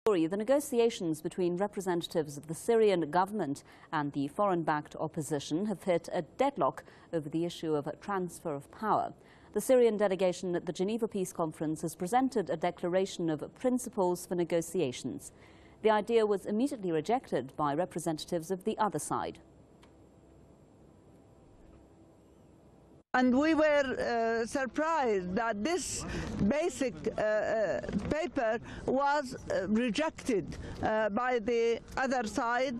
The negotiations between representatives of the Syrian government and the foreign-backed opposition have hit a deadlock over the issue of transfer of power. The Syrian delegation at the Geneva Peace Conference has presented a declaration of principles for negotiations. The idea was immediately rejected by representatives of the other side. And we were surprised that this basic paper was rejected by the other side,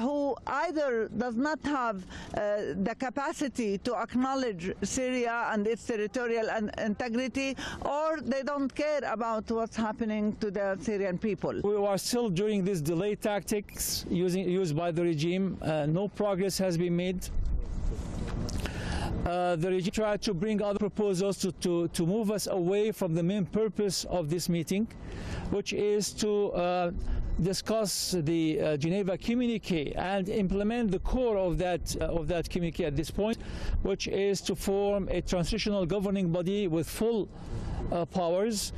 who either does not have the capacity to acknowledge Syria and its territorial integrity, or they don't care about what's happening to the Syrian people. We are still during these delay tactics used by the regime. No progress has been made. The regime tried to bring other proposals to move us away from the main purpose of this meeting, which is to discuss the Geneva communique and implement the core of that communique at this point, which is to form a transitional governing body with full powers.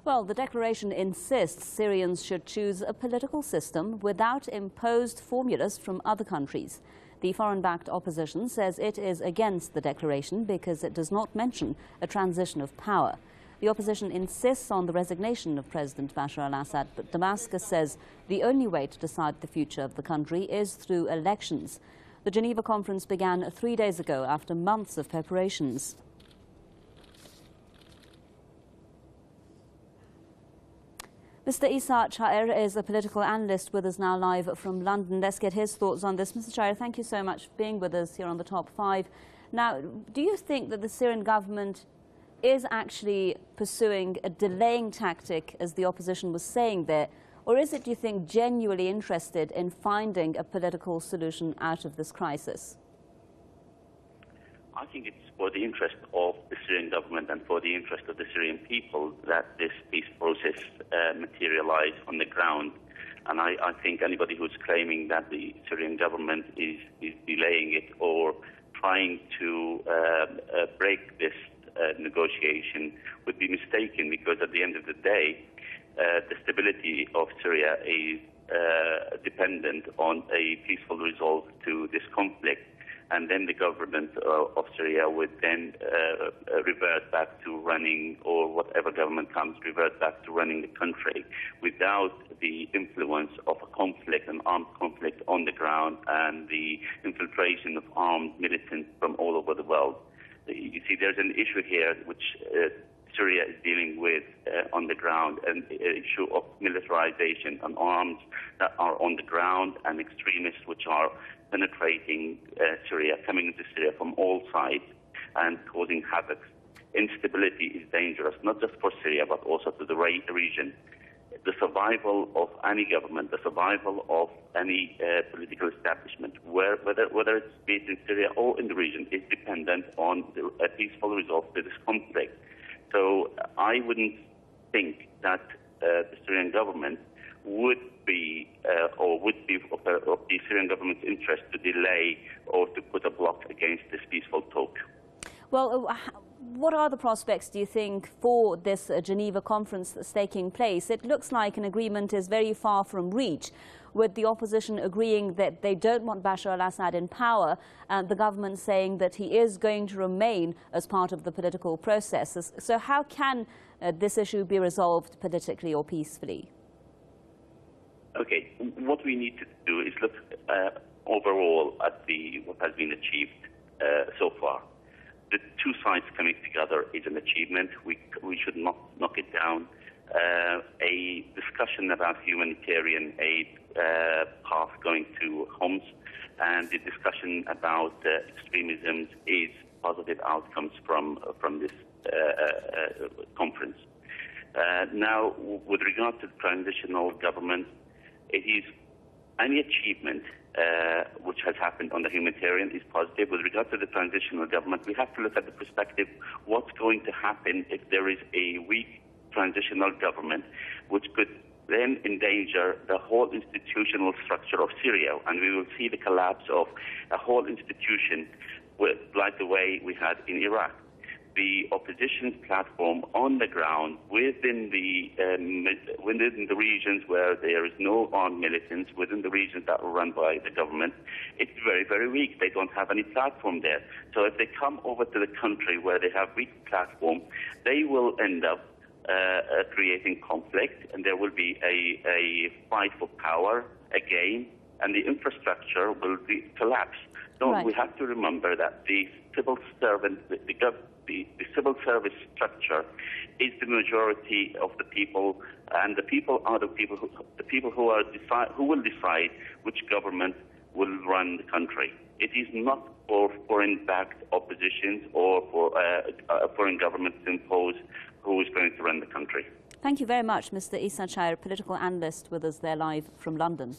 Well, the declaration insists Syrians should choose a political system without imposed formulas from other countries. The foreign-backed opposition says it is against the declaration because it does not mention a transition of power. The opposition insists on the resignation of President Bashar al-Assad, but Damascus says the only way to decide the future of the country is through elections. The Geneva conference began 3 days ago after months of preparations. Mr. Issa Chair is a political analyst with us now live from London. Let's get his thoughts on this. Mr. Chair, thank you so much for being with us here on the Top 5. Now, do you think that the Syrian government is actually pursuing a delaying tactic, as the opposition was saying there, or is it, do you think, genuinely interested in finding a political solution out of this crisis? I think it's for the interest of the Syrian government and for the interest of the Syrian people that this peace process materialize on the ground. And I think anybody who's claiming that the Syrian government is delaying it or trying to break this negotiation would be mistaken, because at the end of the day, the stability of Syria is dependent on a peaceful resolve to this conflict. And then the government of Syria would then revert back to running, or whatever government comes, revert back to running the country without the influence of a conflict, an armed conflict on the ground, and the infiltration of armed militants from all over the world. You see, there's an issue here which Syria is dealing with on the ground, an issue of militarization and arms that are on the ground, and extremists which are penetrating Syria, coming into Syria from all sides and causing havoc. Instability is dangerous, not just for Syria, but also to the region. The survival of any government, the survival of any political establishment, whether it's based in Syria or in the region, is dependent on a peaceful resolve to this conflict. So I wouldn't think that the Syrian government would be of the Syrian government's interest to delay or to put a block against this peaceful talk. Well, what are the prospects, do you think, for this Geneva conference that's taking place? It looks like an agreement is very far from reach, with the opposition agreeing that they don't want Bashar al-Assad in power, and the government saying that he is going to remain as part of the political process. So how can this issue be resolved politically or peacefully? Okay, what we need to do is look overall at what has been achieved so far. The two sides coming together is an achievement. We should not knock it down. A discussion about humanitarian aid path going to Homs, and the discussion about extremism is positive outcomes from this conference. Now, with regard to the transitional government, it is any achievement which has happened on the humanitarian is positive. With regard to the transitional government, we have to look at the perspective, what's going to happen if there is a weak transitional government, which could then endanger the whole institutional structure of Syria, and we will see the collapse of a whole institution like the way we had in Iraq. the opposition platform on the ground within the regions where there is no armed militants, within the regions that are run by the government, it's very, very weak. They don't have any platform there. So if they come over to the country where they have weak platform, they will end up creating conflict, and there will be a fight for power again, and the infrastructure will collapse. So we have to remember that the civil servant, the civil service structure is the majority of the people, and the people are the people who will decide which government will run the country. It is not for foreign-backed oppositions or for foreign governments to impose who is going to run the country. Thank you very much, Mr. Ihsan Shahir, political analyst with us there live from London.